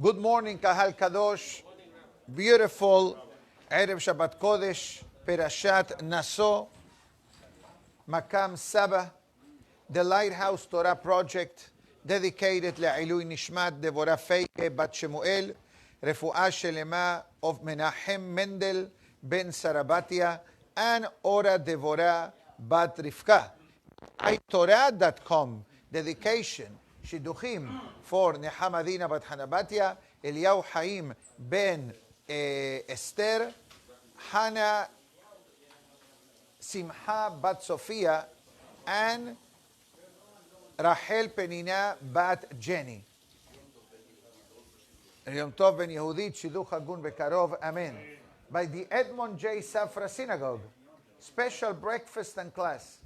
Good morning, Kahal Kadosh. Beautiful Erev Shabbat Kodesh, Perashat Naso, Makam Saba, the Lighthouse Torah Project, dedicated Le'ilui Nishmat Devorah Feike Bat Shemuel, Refuah Shelema of Menachem Mendel Ben Sarabatia, and Ora Devorah Bat Rivka. iTorah.com, dedication, Shidduchim for Nehama Dina Bat Hanabatia, Eliyahu Haim Ben Esther, Hannah Simcha Bat Sofia, and Rachel Penina Bat Jenny. Yom Tov Ben Yehudit, Shidduch Hagun Bekarov, Amen. By the Edmond J. Safra Synagogue, special breakfast and class,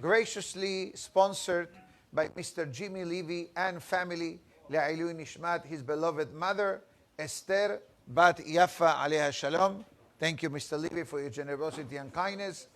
graciously sponsored by Mr. Jimmy Levy and family, Le'ilui Nishmat, his beloved mother, Esther Bat Yafa Aleha Shalom. Thank you, Mr. Levy, for your generosity and kindness.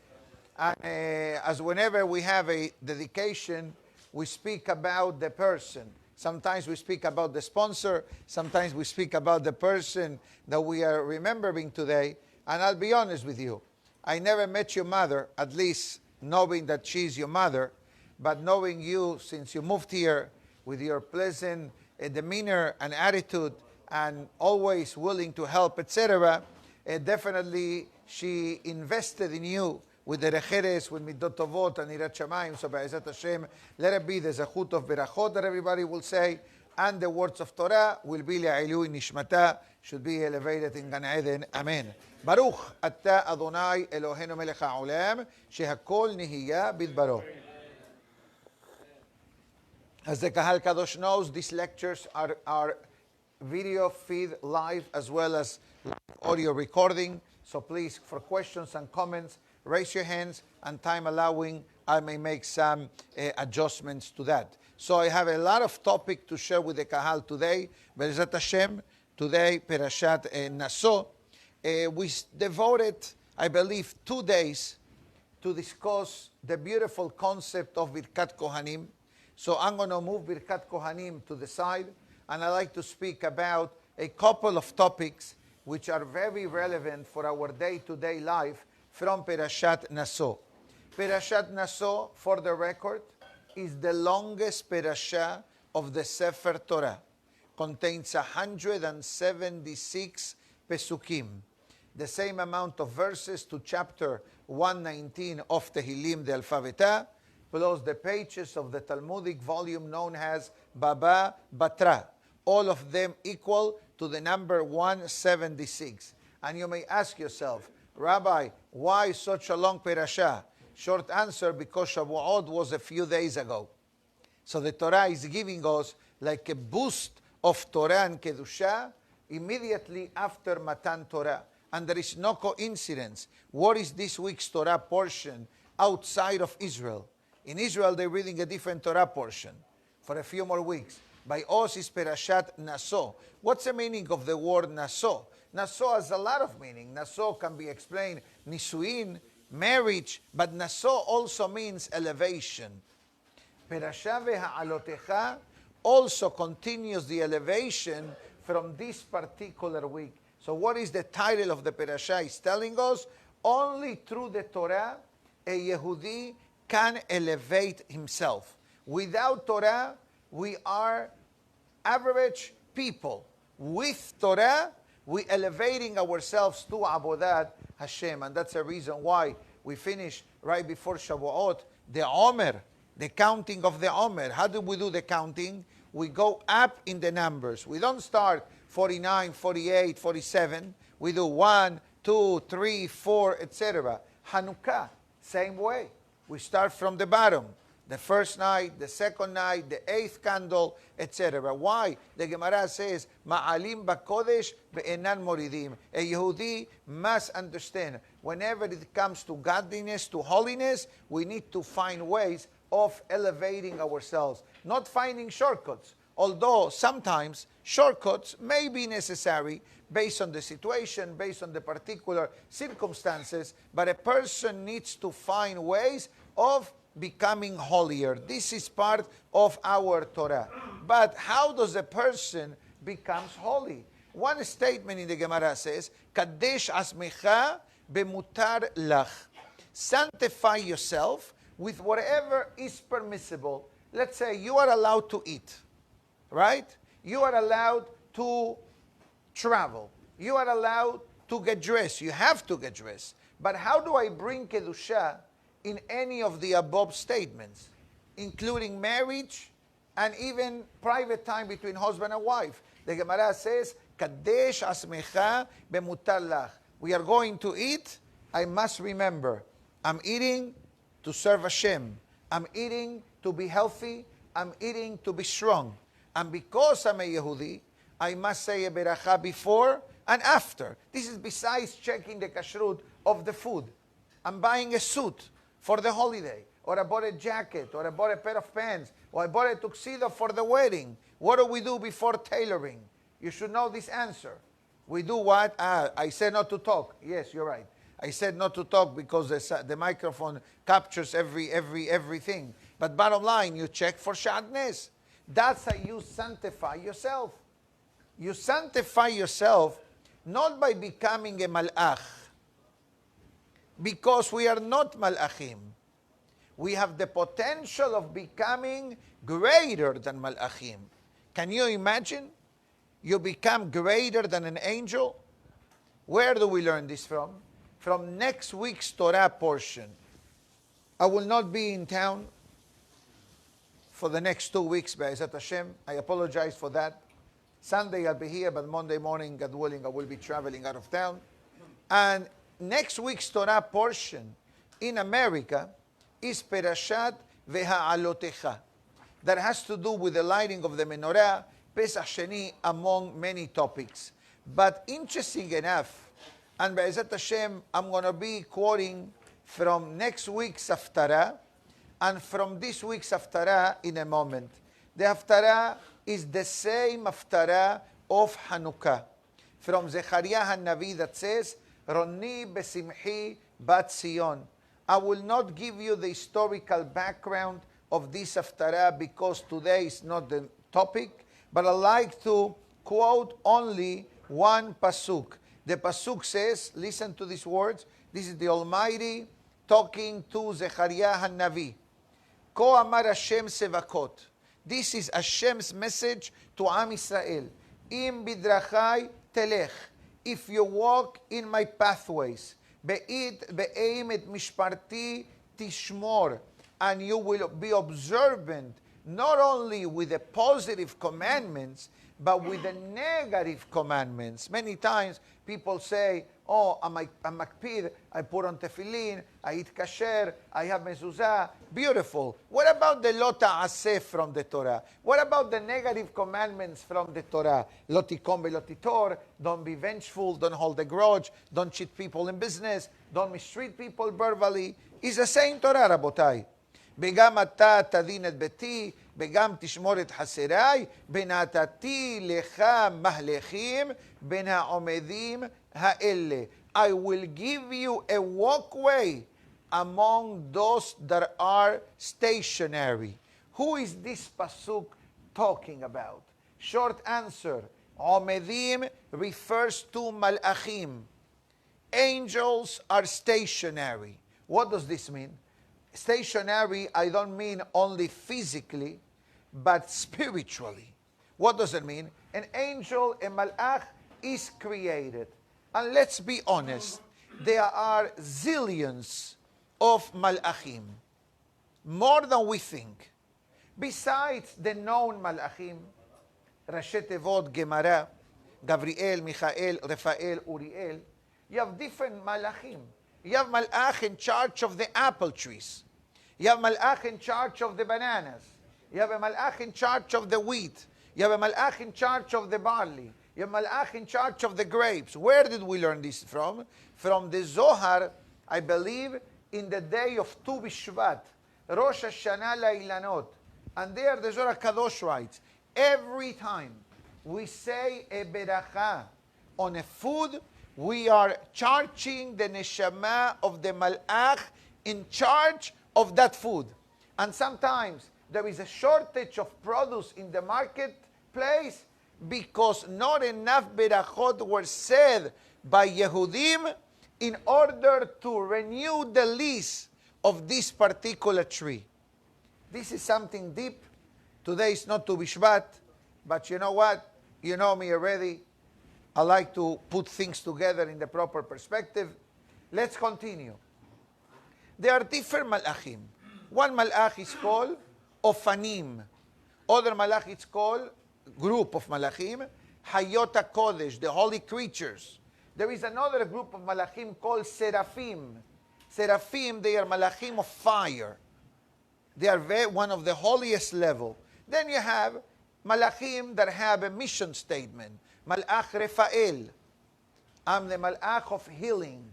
And as whenever we have a dedication, we speak about the person. Sometimes we speak about the sponsor. Sometimes we speak about the person that we are remembering today. And I'll be honest with you. I never met your mother, at least knowing that she's your mother. But knowing you since you moved here with your pleasant demeanor and attitude and always willing to help, etc., definitely she invested in you with the recheres, with midot tovot and irat shamayim. So be'ezat Hashem, let it be the zechut of berachot that everybody will say, and the words of Torah will be le'ilui nishmata, should be elevated in Gan Eden. Amen. Baruch ata Adonai Eloheinu melech ha'olam, shehakol nihiya bidbaro. As the Kahal Kadosh knows, these lectures are video feed live as well as live audio recording. So please, for questions and comments, raise your hands, and time allowing, I may make some adjustments to that. So I have a lot of topic to share with the Kahal today. Be'ezat Hashem, today, Perashat Naso. We devoted, I believe, 2 days to discuss the beautiful concept of Birkat Kohanim. So I'm going to move Birkat Kohanim to the side, and I'd like to speak about a couple of topics which are very relevant for our day-to-day life from Perashat Naso. Perashat Naso, for the record, is the longest Perashah of the Sefer Torah. Contains 176 Pesukim, the same amount of verses to chapter 119 of Tehillim, the Alphabetah, plus the pages of the Talmudic volume known as Baba Batra, all of them equal to the number 176. And you may ask yourself, Rabbi, why such a long perashah? Short answer, because Shavuot was a few days ago. So the Torah is giving us like a boost of Torah and Kedusha immediately after Matan Torah. And there is no coincidence. What is this week's Torah portion outside of Israel? In Israel, they're reading a different Torah portion for a few more weeks. By us is Perashat Naso. What's the meaning of the word Naso? Naso has a lot of meaning. Naso can be explained Nisuin, marriage, but Naso also means elevation. Perashat ve'ha'alotecha also continues the elevation from this particular week. So what is the title of the Perashah? It's telling us only through the Torah a Yehudi can elevate himself. Without Torah, we are average people. With Torah, we elevating ourselves to Avodat Hashem. And that's the reason why we finish right before Shavuot, the Omer, the counting of the Omer. How do we do the counting? We go up in the numbers. We don't start 49, 48, 47. We do 1, 2, 3, 4, etc. Hanukkah, same way. We start from the bottom. The first night, the second night, the 8th candle, etc. Why? The Gemara says, Ma'alim ba'kodesh ve'enan moridim. A Yehudi must understand, whenever it comes to godliness, to holiness, we need to find ways of elevating ourselves. Not finding shortcuts. Although sometimes shortcuts may be necessary based on the situation, based on the particular circumstances, but a person needs to find ways of becoming holier. This is part of our Torah. But how does a person becomes holy. One statement in the Gemara says, Kadesh asmecha bemutar lach. Sanctify yourself with whatever is permissible. Let's say you are allowed to eat, right? You are allowed to travel. You are allowed to get dressed. You have to get dressed. But how do I bring Kedusha in any of the above statements, including marriage and even private time between husband and wife? The Gemara says, Kadesh asmecha bemutar lach. We are going to eat. I must remember, I'm eating to serve Hashem. I'm eating to be healthy. I'm eating to be strong. And because I'm a Yehudi, I must say a beracha before and after. This is besides checking the kashrut of the food. I'm buying a suit for the holiday, or I bought a jacket, or I bought a pair of pants, or I bought a tuxedo for the wedding. What do we do before tailoring? You should know this answer. We do what? I said not to talk. Yes, you're right. I said not to talk because the microphone captures everything. But bottom line, you check for shadness. That's how you sanctify yourself. You sanctify yourself not by becoming a malach, because we are not malachim. We have the potential of becoming greater than malachim. Can you imagine? You become greater than an angel? Where do we learn this from? From next week's Torah portion. I will not be in town for the next 2 weeks, Be'ezat Hashem. I apologize for that. Sunday I'll be here, but Monday morning, God willing, I will be traveling out of town. And next week's Torah portion in America is Perashat Veha'alotecha. That has to do with the lighting of the menorah, Pesach Sheni, among many topics. But interesting enough, and Be'ezat Hashem, I'm going to be quoting from next week's Haftarah and from this week's Haftarah in a moment. The Haftarah is the same Haftarah of Hanukkah. From Zechariah HaNavi that says, Roni besimchi bat Sion. I will not give you the historical background of this Haftarah because today is not the topic, but I like to quote only one pasuk. The pasuk says, listen to these words, this is the Almighty talking to Zechariah HaNavi. Ko amar Hashem sevakot. This is Hashem's message to Am Israel. Im bidrachai telech. If you walk in my pathways, be'it be'eim et mishparti tishmor, and you will be observant not only with the positive commandments, but with the negative commandments. Many times people say, oh, I'm makpid, I put on tefillin, I eat kasher, I have mezuzah. Beautiful. What about the lo ta'aseh from the Torah? What about the negative commandments from the Torah? Lo tikom ve'lo titor, don't be vengeful, don't hold a grudge, don't cheat people in business, don't mistreat people verbally. It's the same Torah, Rabotai. וגם אתה תדין את ביתי, וגם תשמור את חסריי, ונתתי לך מהלכים בין העומדים האלה. I will give you a walkway among those that are stationary. Who is this pasuk talking about? Short answer. עומדים refers to malachim. Angels are stationary. What does this mean? Stationary, I don't mean only physically, but spiritually. What does it mean? An angel, a malach, is created. And let's be honest, there are zillions of malachim, more than we think. Besides the known malachim, Rashi Tevot, Gemara, Gabriel, Michael, Raphael, Uriel, you have different malachim. You have malach in charge of the apple trees. You have malach in charge of the bananas. You have a malach in charge of the wheat. You have a malach in charge of the barley. You have malach in charge of the grapes. Where did we learn this from? From the Zohar, I believe, in the day of Tu B'Shvat, Rosh Hashanah La'ilanot. And there the Zohar Kadosh writes, every time we say a beracha on a food, we are charging the neshama of the malach in charge of that food. And sometimes there is a shortage of produce in the marketplace. because not enough berachot were said by Yehudim in order to renew the lease of this particular tree. This is something deep. Today is not Tu Bishvat, but you know what? You know me already. I like to put things together in the proper perspective. Let's continue. There are different malachim. One malach is called Ofanim. Other malach is called group of malachim, Hayot HaKodesh, the holy creatures. There is another group of malachim called Seraphim. Seraphim, they are malachim of fire. They are one of the holiest level. Then you have malachim that have a mission statement. Malach Raphael, I'm the malach of healing.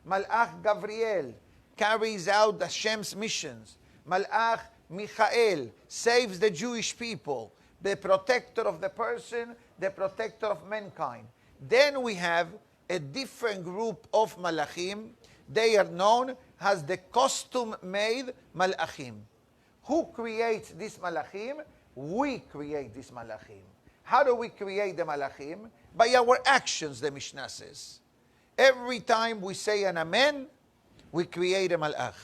Malach Gabriel carries out Hashem's missions. Malach Michael saves the Jewish people, the protector of the person, the protector of mankind. Then we have a different group of malachim. They are known as the costume-made malachim. Who creates these malachim? We create these malachim. How do we create the malachim? By our actions, the Mishnah says. Every time we say an amen, we create a malach.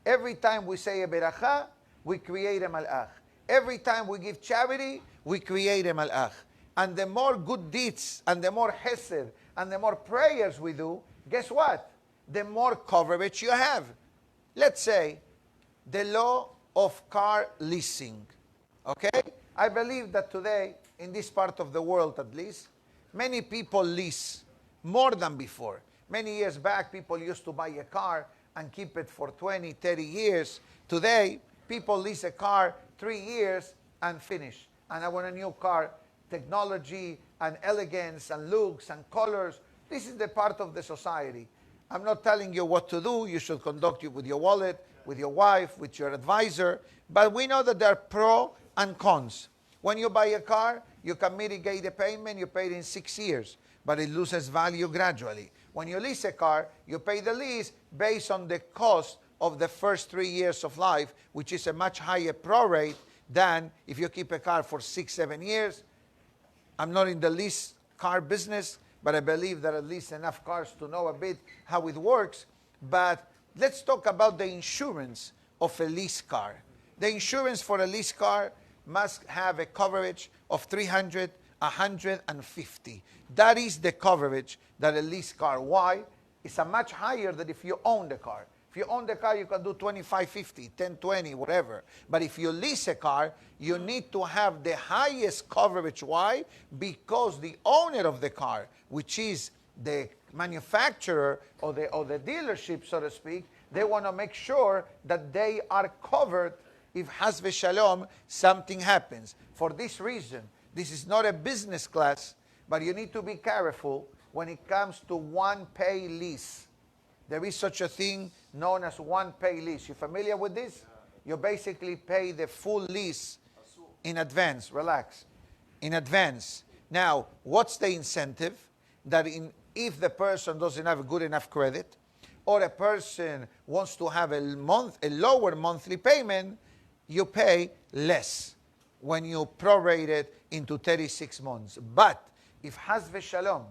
Every time we say a beracha, we create a malach. Every time we give charity, we create a malach. And the more good deeds, and the more hesed, and the more prayers we do, guess what? The more coverage you have. Let's say, the law of car leasing. Okay? I believe that today, in this part of the world at least, many people lease more than before. Many years back, people used to buy a car and keep it for 20, 30 years. Today, people lease a car 3 years and finish. And I want a new car. Technology and elegance and looks and colors. This is the part of the society. I'm not telling you what to do. You should conduct it with your wallet, with your wife, with your advisor. But we know that there are pros and cons. When you buy a car, you can mitigate the payment. You pay it in 6 years, but it loses value gradually. When you lease a car, you pay the lease based on the cost of the first 3 years of life, which is a much higher prorate than if you keep a car for 6, 7 years. I'm not in the lease car business, but I believe there are at least enough cars to know a bit how it works. But let's talk about the insurance of a lease car. The insurance for a lease car must have a coverage of 300, 150. That is the coverage that a lease car. Why? It's a much higher than if you own the car. If you own the car, you can do 25, 50, 10, 20, whatever. But if you lease a car, you need to have the highest coverage. Why? Because the owner of the car, which is the manufacturer or the dealership, so to speak, they want to make sure that they are covered if has v'shalom something happens. For this reason, this is not a business class, but you need to be careful when it comes to one-pay lease. There is such a thing known as one-pay lease. You familiar with this? You basically pay the full lease in advance. Relax. In advance. Now, what's the incentive? That if the person doesn't have a good enough credit, or a person wants to have a lower monthly payment, you pay less when you prorate it into 36 months. But if has v'shalom,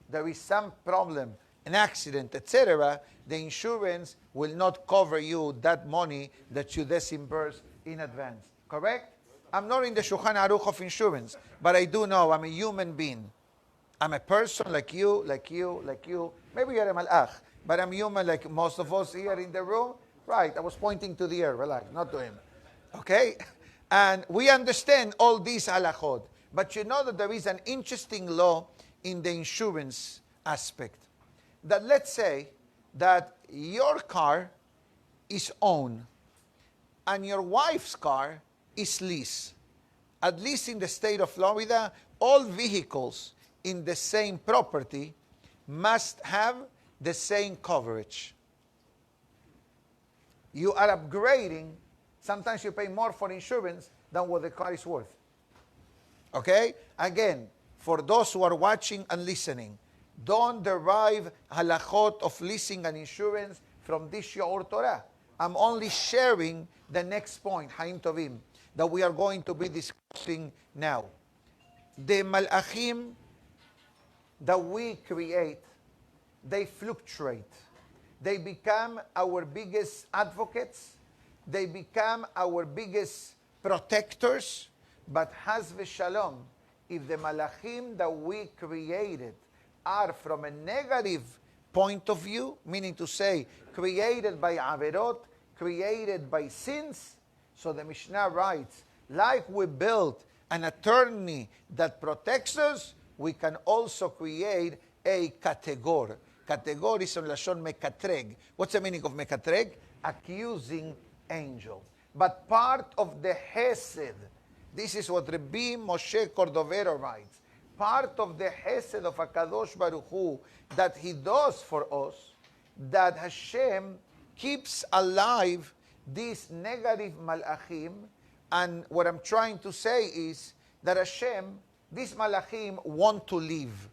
there is some problem, an accident, etc., the insurance will not cover you that money that you disburse in advance. Correct? I'm not in the Shulchan Aruch of insurance, but I do know I'm a human being. I'm a person like you, like you, like you. Maybe you're a malach, but I'm human like most of us here in the room. Right, I was pointing to the air, relax, not to him. Okay? And we understand all these halachot. But you know that there is an interesting law in the insurance aspect. That let's say that your car is owned and your wife's car is leased. At least in the state of Florida, all vehicles in the same property must have the same coverage. You are upgrading. Sometimes you pay more for insurance than what the car is worth. Okay? Again, for those who are watching and listening, don't derive halachot of leasing and insurance from this Shiur Torah. I'm only sharing the next point, Haim Tovim, that we are going to be discussing now. the malachim that we create, they fluctuate. They become our biggest advocates. They become our biggest protectors. But Haz v'Shalom, if the malachim that we created are from a negative point of view, meaning to say, created by averot, created by sins, so the Mishnah writes, like we built an attorney that protects us, we can also create a kategor. Kategor is on Lashon mekatreg. What's the meaning of mekatreg? Accusing angel. But part of the Hesed, this is what Rabbi Moshe Cordovero writes, part of the Hesed of HaKadosh Baruch Hu that He does for us, that Hashem keeps alive these negative malachim. And what I'm trying to say is that Hashem, these malachim want to live.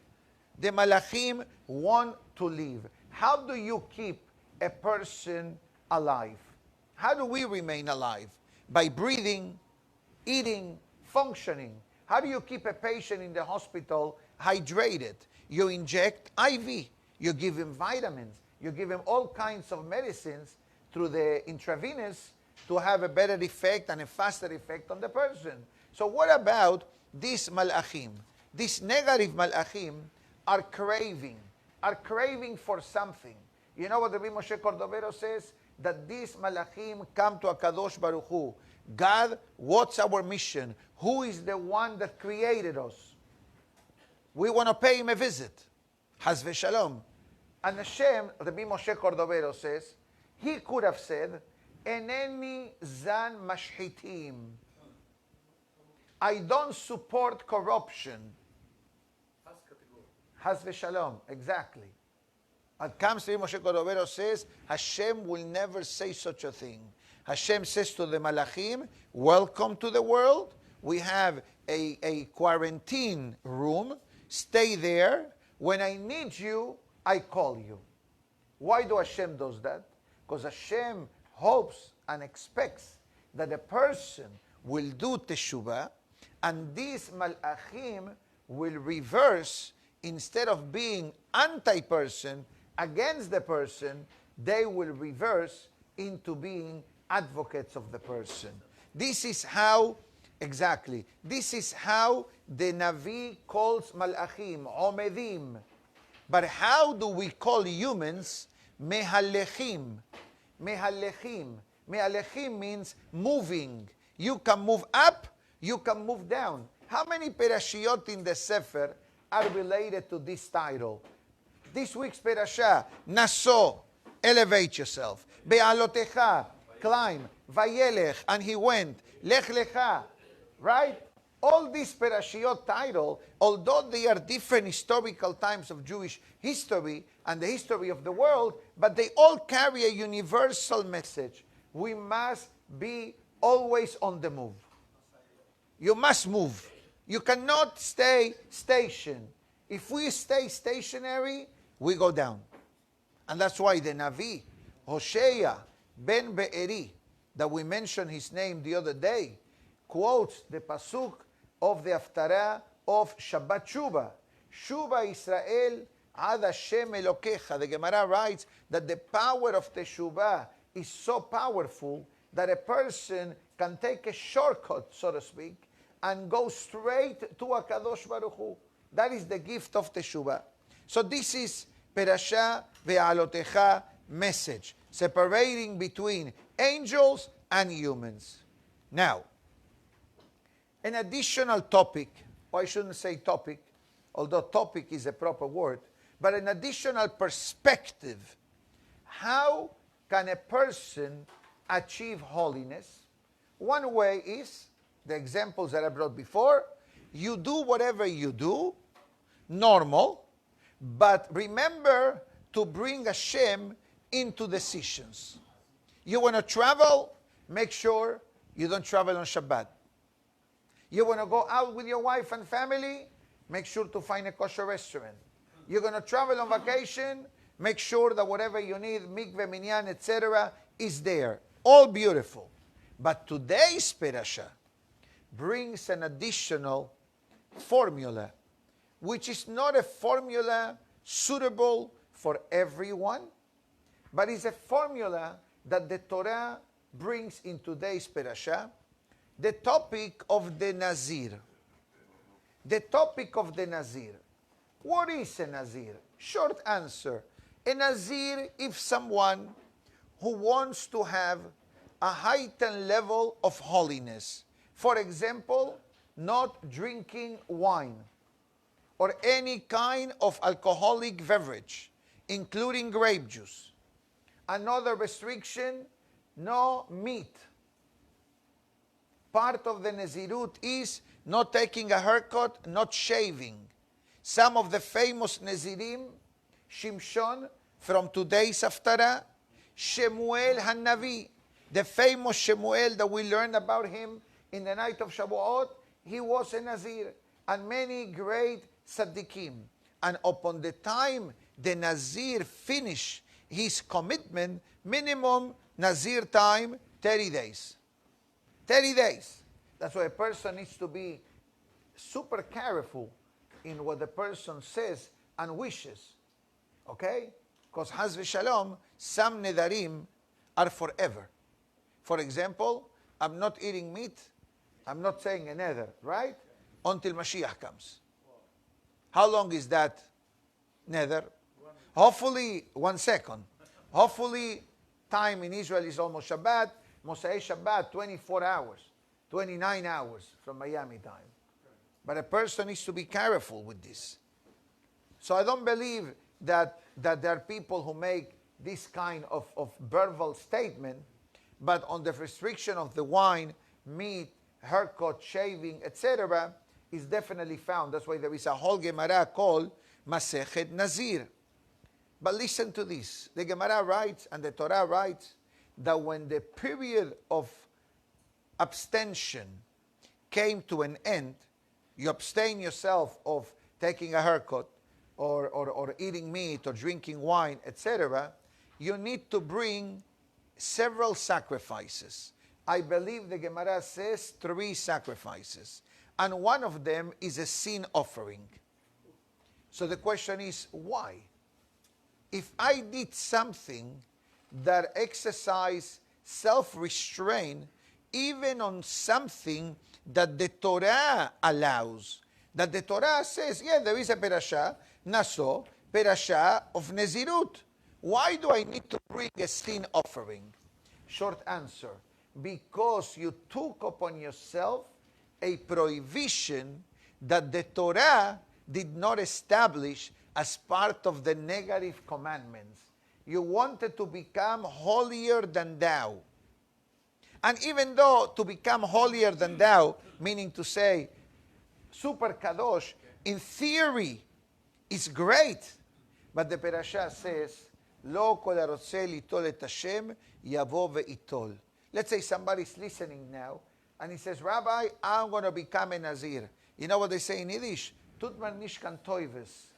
The malachim want to live. How do you keep a person alive? How do we remain alive? By breathing, eating, functioning. How do you keep a patient in the hospital hydrated? You inject IV. You give him vitamins. You give him all kinds of medicines through the intravenous to have a better effect and a faster effect on the person. So what about these malachim? These negative malachim are craving for something. You know what Rabbi Moshe Cordovero says? That these malachim come to HaKadosh Baruch Hu. God, what's our mission? Who is the one that created us? We want to pay him a visit. Haz v'Shalom. And Hashem, Rabbi Moshe Cordovero says, he could have said, Eneni zan mashhitim. I don't support corruption. Haz v'Shalom, exactly. And comes to Moshe Cordovero says, Hashem will never say such a thing. Hashem says to the malachim, welcome to the world. We have a quarantine room. Stay there. When I need you, I call you. Why do Hashem does that? Because Hashem hopes and expects that a person will do teshuvah, and these malachim will reverse. Instead of being anti-person, against the person, they will reverse into being advocates of the person. This is how, exactly, this is how the Navi calls malachim, omedim. But how do we call humans mehalechim? Mehalechim. Mehalechim means moving. You can move up, you can move down. How many perashiot in the Sefer are related to this title? This week's perashah, Naso, elevate yourself. Be'alotecha, climb. Vayelech, and he went. Lech lecha, right? All these perashiot title, although they are different historical times of Jewish history and the history of the world, but they all carry a universal message. We must be always on the move. You must move. You cannot stay stationed. If we stay stationary, we go down. And that's why the Navi, Hosea ben Be'eri, that we mentioned his name the other day, quotes the pasuk of the Aventura of Shabbat Shuba. Shuba Israel ad Hashem Elokecha. The Gemara writes that the power of Teshuvah is so powerful that a person can take a shortcut, so to speak, and go straight to HaKadosh Baruch Hu. That is the gift of Teshuvah. So this is Perashah Ve'alotecha message, separating between angels and humans. Now, an additional topic, or I shouldn't say topic, although topic is a proper word, but an additional perspective. How can a person achieve holiness? One way is, the examples that I brought before, you do whatever you do, normal, but remember to bring Hashem into decisions. You want to travel, make sure you don't travel on Shabbat. You want to go out with your wife and family, make sure to find a kosher restaurant. You're going to travel on vacation, make sure that whatever you need, mikveh, minyan, etc., is there. All beautiful. But today's parasha brings an additional formula, which is not a formula suitable for everyone, but is a formula that the Torah brings in today's parasha, the topic of the Nazir. The topic of the Nazir. What is a Nazir? Short answer. A Nazir is someone who wants to have a heightened level of holiness. For example, not drinking wine or any kind of alcoholic beverage, including grape juice. Another restriction, no meat. Part of the Nazirut is not taking a haircut, not shaving. Some of the famous Nazirim, Shimshon from today's Aventura, Shemuel Hanavi, the famous Shemuel that we learned about him in the night of Shavuot, he was a Nazir, and many great Tzaddikim. And upon the time the Nazir finished his commitment, minimum Nazir time, 30 days. 30 days. That's why a person needs to be super careful in what the person says and wishes. Okay? Because Haz v'Shalom, some Nedarim are forever. For example, I'm not eating meat. I'm not saying a nether, right? Until Mashiach comes. How long is that nether? Hopefully, 1 second. Hopefully, time in Israel is almost Shabbat. Mosai Shabbat, 24 hours, 29 hours from Miami time. But a person needs to be careful with this. So I don't believe that there are people who make this kind of verbal statement, but on the restriction of the wine, meat, haircut, shaving, etc., is definitely found. That's why there is a whole Gemara called Masechet Nazir. But listen to this. The Gemara writes and the Torah writes that when the period of abstention came to an end, you abstain yourself of taking a haircut or eating meat or drinking wine, etc., you need to bring several sacrifices. I believe the Gemara says 3 sacrifices. And one of them is a sin offering. So the question is, why? If I did something that exercise self-restraint, even on something that the Torah allows, that the Torah says, yeah, there is a parasha, Naso, parasha of Nezirut. Why do I need to bring a sin offering? Short answer, because you took upon yourself a prohibition that the Torah did not establish as part of the negative commandments. You wanted to become holier than thou. And even though to become holier than thou, meaning to say, super kadosh, in theory, is great. But the parasha says, Lo kol harotze litol et Hashem yavo ve'itol. Let's say somebody's listening now, and he says, Rabbi, I'm going to become a Nazir. You know what they say in Yiddish? Tut man nishkan toives.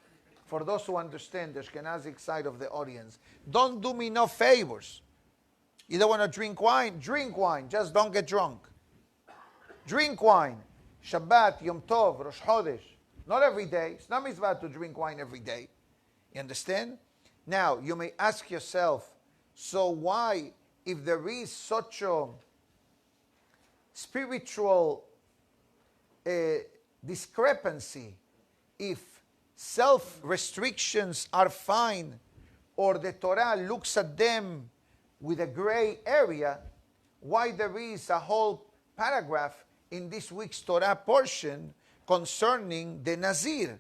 For those who understand the Ashkenazic side of the audience, don't do me no favors. You don't want to drink wine? Drink wine. Just don't get drunk. Drink wine. Shabbat, Yom Tov, Rosh Chodesh. Not every day. It's not mitzvah to drink wine every day. You understand? Now, you may ask yourself, so why, if there is such a spiritual discrepancy, if self-restrictions are fine, or the Torah looks at them with a gray area, why there is a whole paragraph in this week's Torah portion concerning the Nazir?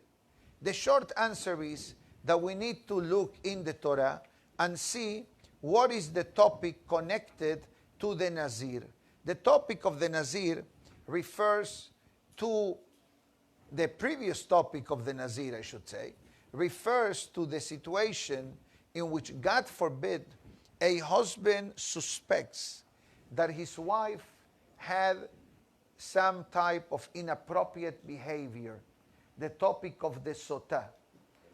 The short answer is that we need to look in the Torah and see what is the topic connected to the Nazir. The topic of the Nazir refers to the previous topic of the Nazir, I should say, refers to the situation in which, God forbid, a husband suspects that his wife had some type of inappropriate behavior, the topic of the sotah.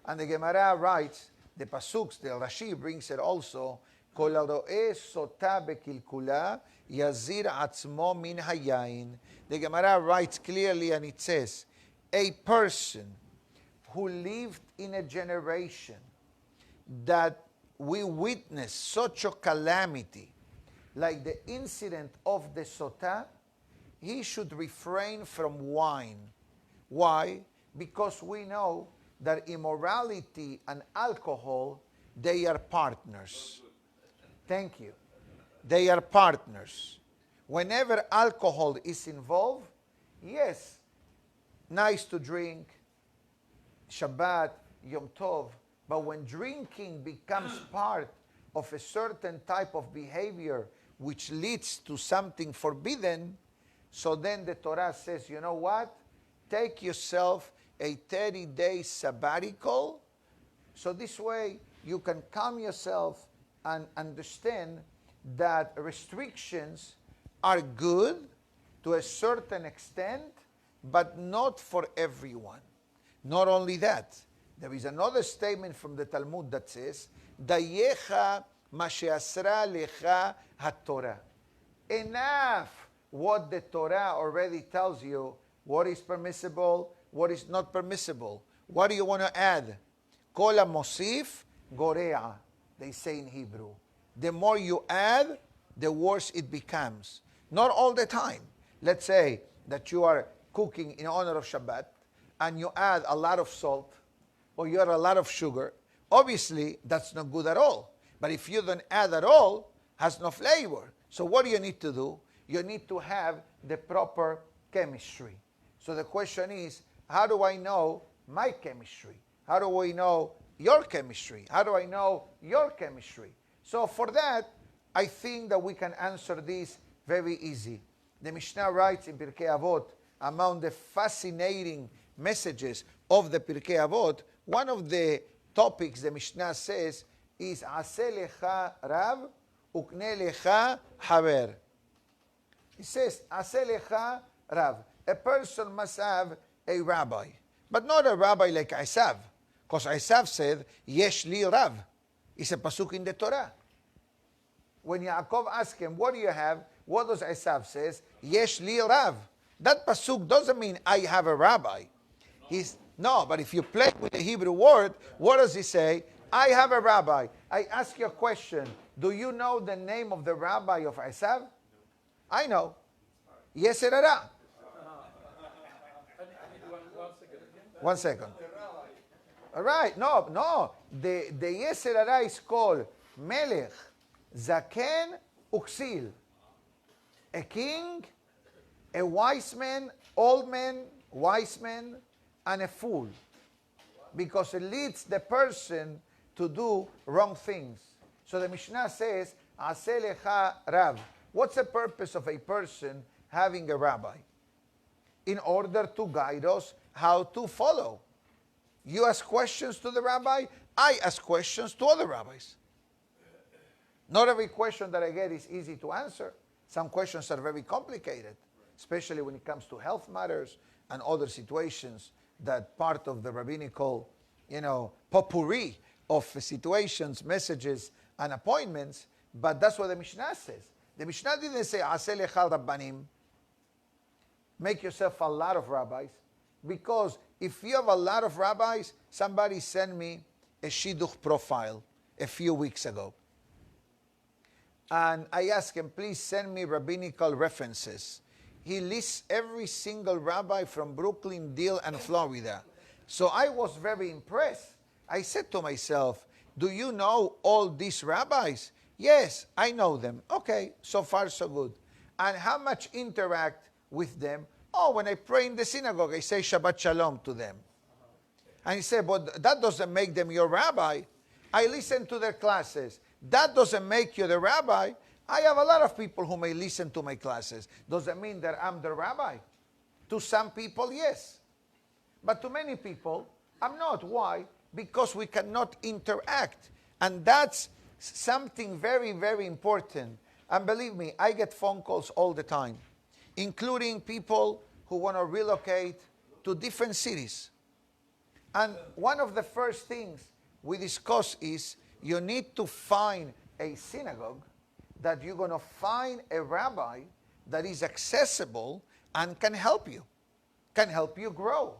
And the Gemara writes, the Pasuks, the Rashi brings it also, Kol haro'eh sotah bekilkula yazir atzmo min hayayin. The Gemara writes clearly and it says, a person who lived in a generation that we witnessed such a calamity, like the incident of the sotah, he should refrain from wine. Why? Because we know that immorality and alcohol, they are partners. Thank you. They are partners. Whenever alcohol is involved, yes, nice to drink, Shabbat, Yom Tov, but when drinking becomes part of a certain type of behavior which leads to something forbidden, so then the Torah says, you know what? Take yourself a 30-day sabbatical, so this way you can calm yourself and understand that restrictions are good to a certain extent, but not for everyone. Not only that, there is another statement from the Talmud that says, Dayecha ma she'asra lecha haTorah. Enough what the Torah already tells you, what is permissible, what is not permissible. What do you want to add? Kol mosif gorea, they say in Hebrew. The more you add, the worse it becomes. Not all the time. Let's say that you are cooking in honor of Shabbat, and you add a lot of salt, or you add a lot of sugar. Obviously, that's not good at all. But if you don't add at all, has no flavor. So what do you need to do? You need to have the proper chemistry. So the question is, how do I know my chemistry? How do I know your chemistry? How do I know your chemistry? So for that, I think that we can answer this very easy. The Mishnah writes in Pirkei Avot, among the fascinating messages of the Pirkei Avot, one of the topics the Mishnah says is Aseh lecha Rav ukne lecha haver. It says Aseh lecha Rav. A person must have a rabbi, but not a rabbi like Esav, because Esav said Yesh li Rav. It's a pasuk in the Torah. When Yaakov asked him, what do you have? What does Esav says? Yesh li Rav. That pasuk doesn't mean I have a rabbi. No, but if you play with the Hebrew word, what does he say? I have a rabbi. I ask you a question. Do you know the name of the rabbi of Esav? I know. Yeser hara. 1 second. All right. No. The Yeser hara is called Melech, Zaken, Uksil. A king, a wise man, old man, wise man, and a fool. Because it leads the person to do wrong things. So the Mishnah says, Aseh lecha Rav. What's the purpose of a person having a rabbi? In order to guide us how to follow. You ask questions to the rabbi, I ask questions to other rabbis. Not every question that I get is easy to answer. Some questions are very complicated, especially when it comes to health matters and other situations that part of the rabbinical, potpourri of situations, messages, and appointments. But that's what the Mishnah says. The Mishnah didn't say, Aseh lecha rabbanim, make yourself a lot of rabbis. Because if you have a lot of rabbis, somebody sent me a shidduch profile a few weeks ago. And I asked him, please send me rabbinical references. He lists every single rabbi from Brooklyn, Deal, and Florida. So I was very impressed. I said to myself, do you know all these rabbis? Yes, I know them. Okay, so far so good. And how much interact with them? Oh, when I pray in the synagogue, I say Shabbat Shalom to them. And he said, but that doesn't make them your rabbi. I listen to their classes. That doesn't make you the rabbi. I have a lot of people who may listen to my classes. Does that mean that I'm the rabbi? To some people, yes. But to many people, I'm not. Why? Because we cannot interact. And that's something very, very important. And believe me, I get phone calls all the time, including people who want to relocate to different cities. And one of the first things we discuss is you need to find a synagogue that you're going to find a rabbi that is accessible and can help you grow.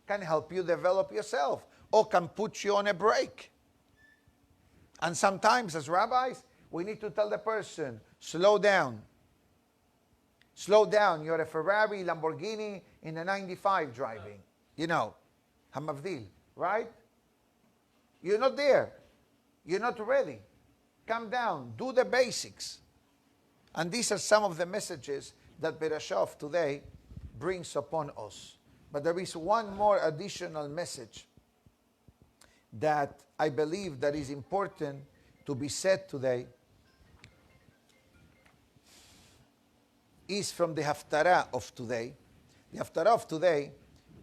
can help you develop yourself or can put you on a break. And sometimes as rabbis, we need to tell the person, slow down. Slow down. You're a Ferrari, Lamborghini in a 95 driving. You know, Hamavdil, right? You're not there. You're not ready. Calm down. Do the basics. And these are some of the messages that Berashah of today brings upon us. But there is one more additional message that I believe that is important to be said today. Is from the Haftarah of today. The Haftarah of today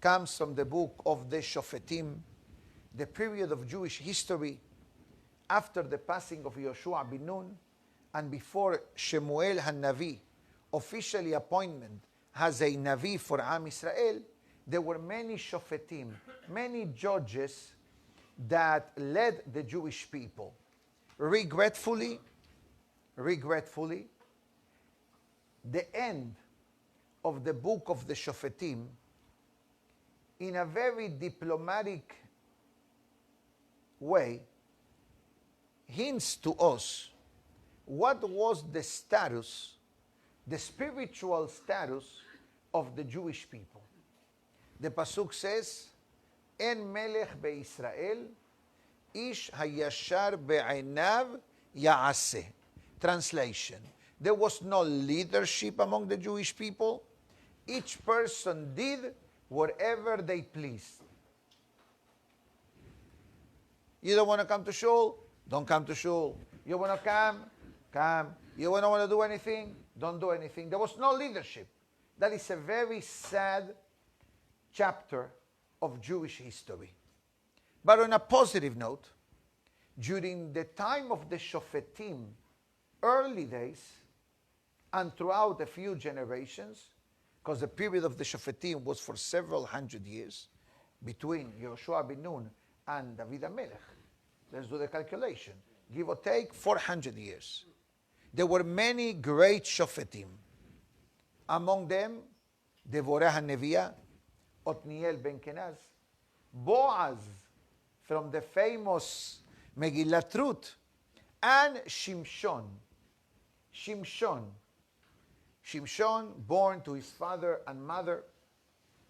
comes from the book of the Shofetim, the period of Jewish history after the passing of Yoshua bin Nun and before Shemuel HaNavi officially appointment as a Navi for Am Israel. There were many Shofetim, many judges that led the Jewish people. Regretfully, the end of the book of the Shofetim, in a very diplomatic way, hints to us what was the status, the spiritual status of the Jewish people. The Pasuk says, En melech be'Israel, ish hayashar be'einav ya'aseh. Translation. There was no leadership among the Jewish people. Each person did whatever they pleased. You don't want to come to shul? Don't come to shul. You want to come? Come. You don't want to do anything? Don't do anything. There was no leadership. That is a very sad chapter of Jewish history. But on a positive note, during the time of the Shofetim, early days, and throughout a few generations, because the period of the Shofetim was for several hundred years, between Yoshua bin Nun and David HaMelech. Let's do the calculation. Give or take 400 years. There were many great Shofetim. Among them, Devorah HaNeviah, Otniel ben Kenaz, Boaz from the famous Megillat Ruth, and Shimshon. Shimshon, born to his father and mother.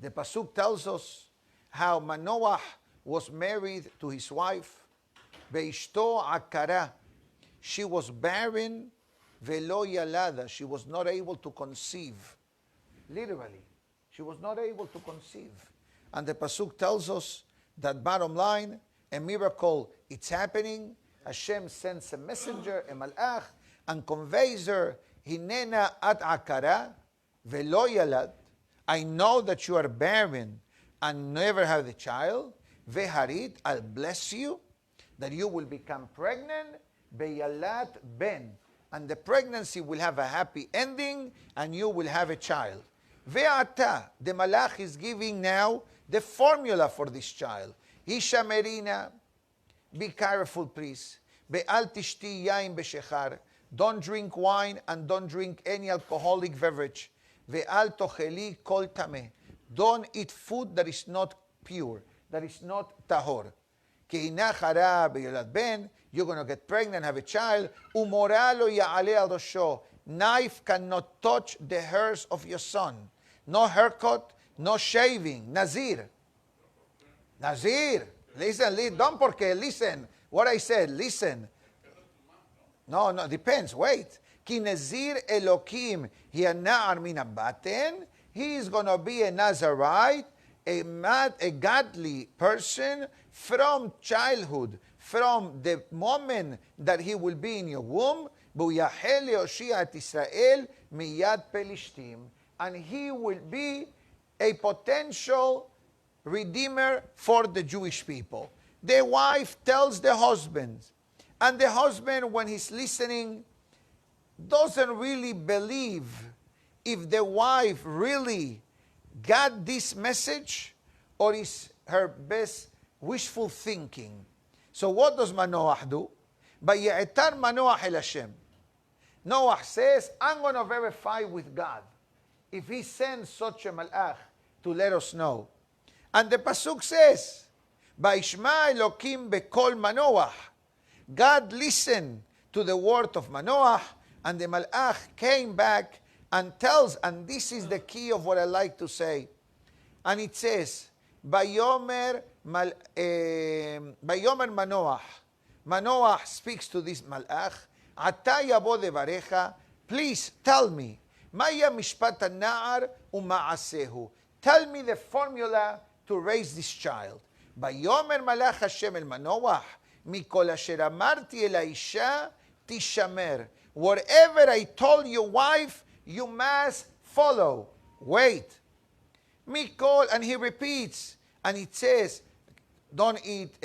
The Pasuk tells us how Manoah was married to his wife, Beishto Akara. She was barren, Velo Yalada. She was not able to conceive. Literally, she was not able to conceive. And the Pasuk tells us that bottom line, a miracle, it's happening. Hashem sends a messenger, a malach, and conveys her, Hinena at akara, velo yalad. I know that you are barren and never have a child. Veharit, I'll bless you, that you will become pregnant. Beyalat ben. And the pregnancy will have a happy ending, and you will have a child. Ve'ata, the malach is giving now the formula for this child. Isha merina, be careful please. Be'al tishti yain b'shechar. Don't drink wine and don't drink any alcoholic beverage. Ve'al tocheli kol tameh. Don't eat food that is not pure, that is not tahor. Ki hina chara be'yolad ben. You're going to get pregnant, have a child. Umoralo ya'ale al rosho. Knife cannot touch the hairs of your son. No haircut, no shaving. Nazir. Listen, don't porque, listen. What I said, listen. No, depends. Wait. Ki Nazir Elokim hiya na'ar min habaten. He is going to be a Nazarite, a godly person from childhood, from the moment that he will be in your womb. Buyahel leoshia et Israel miyad pelishtim. And he will be a potential redeemer for the Jewish people. The wife tells the husband, and the husband, when he's listening, doesn't really believe if the wife really got this message or is her best wishful thinking. So what does Manoah do? Vaye'etar Manoah el Hashem. Noah says, I'm going to verify with God if he sends such a malach to let us know. And the Pasuk says, Vayishma Elokim bekol Manoach. God listened to the word of Manoach, and the Malach came back and tells, and this is the key of what I like to say, and it says, Vayomer Manoach. Manoach speaks to this Malach, Ata yabo devarecha, please tell me, Maya mishpat ha'na'ar u'ma'asehu. Tell me the formula to raise this child. Vayomer Malach Hashem el Manoach, mikol asher amarti el ha'isha tishamer. Whatever I told your wife, you must follow. Wait. Mikol, and he repeats, and it says, don't eat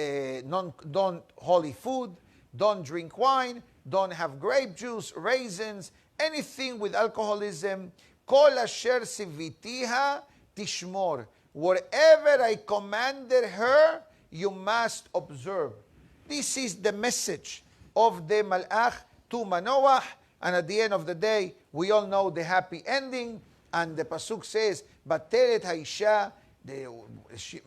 don't holy food, don't drink wine, don't have grape juice, raisins, anything with alcoholism. Kol asher sivitiha tishmor. Whatever I commanded her, you must observe. This is the message of the Malach to Manoach, and at the end of the day, we all know the happy ending, and the Pasuk says, Bateret Haisha,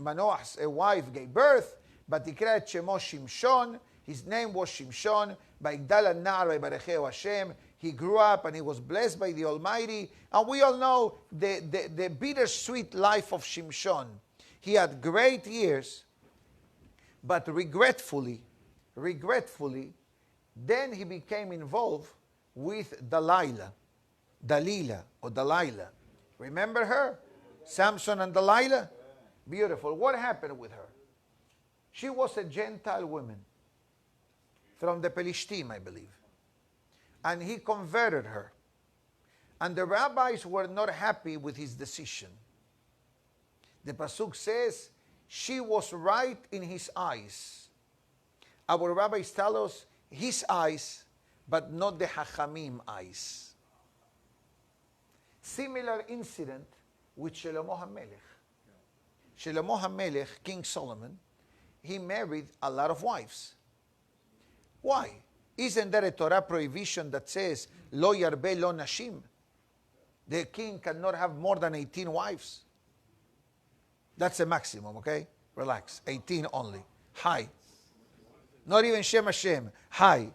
Manoach's wife gave birth, Batikra et Shemo Shimshon, his name was Shimshon, Baigdal An-Nar Vaybarecheu Hashem. He grew up and he was blessed by the Almighty, and we all know the bittersweet life of Shimshon. He had great years, but regretfully, then he became involved with Delilah. Remember her? Samson and Delilah? Beautiful. What happened with her? She was a Gentile woman from the Pelishtim, I believe. And he converted her. And the rabbis were not happy with his decision. The Pasuk says, she was right in his eyes. Our rabbis tell us, his eyes, but not the Hachamim eyes. Similar incident with Shlomo HaMelech. Shlomo HaMelech, King Solomon, he married a lot of wives. Why? Isn't there a Torah prohibition that says, Lo yarbe lo nashim? The king cannot have more than 18 wives. That's a maximum, okay? Relax. 18 only. High. Not even Shem Hashem. High.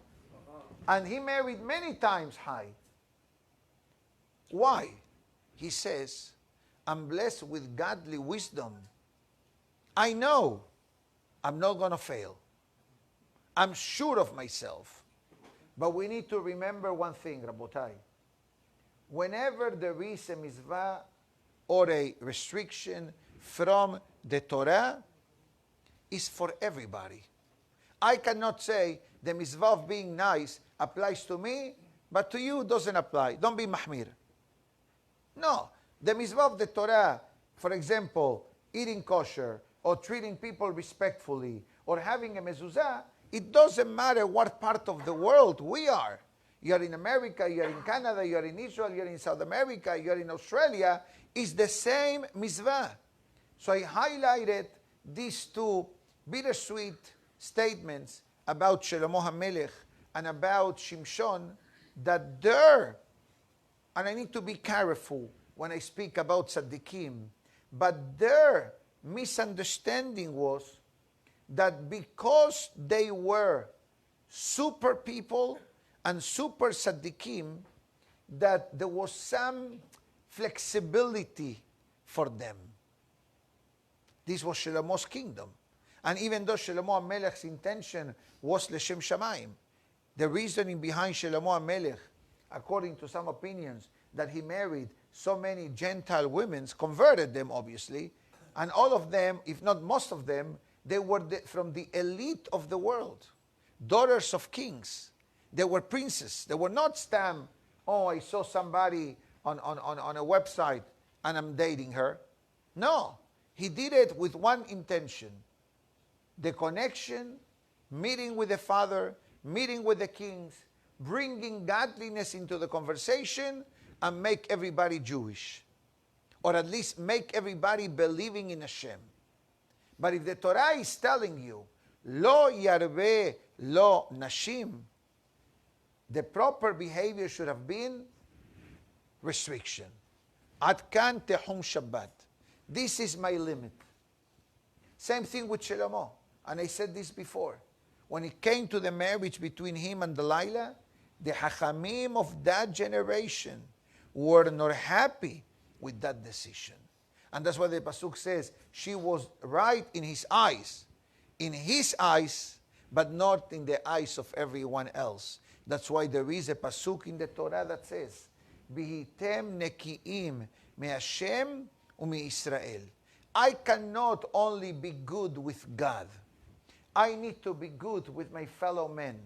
And he married many times high. Why? He says, I'm blessed with godly wisdom. I know I'm not going to fail. I'm sure of myself. But we need to remember one thing, Rabotai. Whenever there is a mitzvah or a restriction from the Torah, it's for everybody. I cannot say the mitzvah of being nice applies to me, but to you doesn't apply. Don't be mahmir. No. The mitzvah of the Torah, for example, eating kosher, or treating people respectfully, or having a mezuzah, it doesn't matter what part of the world we are. You are in America, you are in Canada, you are in Israel, you are in South America, you are in Australia. It's the same mitzvah. So I highlighted these two bittersweet statements about Shlomo HaMelech and about Shimshon, that there, and I need to be careful when I speak about tzaddikim, but their misunderstanding was that because they were super people and super tzaddikim, that there was some flexibility for them. This was Shlomo's kingdom. And even though Shlomo HaMelech's intention was L'Shem Shamayim, the reasoning behind Shlomo HaMelech, according to some opinions, that he married so many Gentile women, converted them obviously, and all of them, if not most of them, they were from the elite of the world, daughters of kings. They were princes. They were not stam, oh, I saw somebody on a website and I'm dating her. No, he did it with one intention, the connection, meeting with the father, meeting with the kings, bringing godliness into the conversation, and make everybody Jewish. Or at least make everybody believing in Hashem. But if the Torah is telling you, Lo yarbe lo nashim, the proper behavior should have been restriction. Ad kan tehum Shabbat. This is my limit. Same thing with Shlomo. And I said this before. When it came to the marriage between him and Delilah, the Hachamim of that generation were not happy with that decision. And that's why the Pasuk says, she was right in his eyes. In his eyes, but not in the eyes of everyone else. That's why there is a Pasuk in the Torah that says, Vihitem neki'im me'Hashem u'mi-Israel. I cannot only be good with God. I need to be good with my fellow men.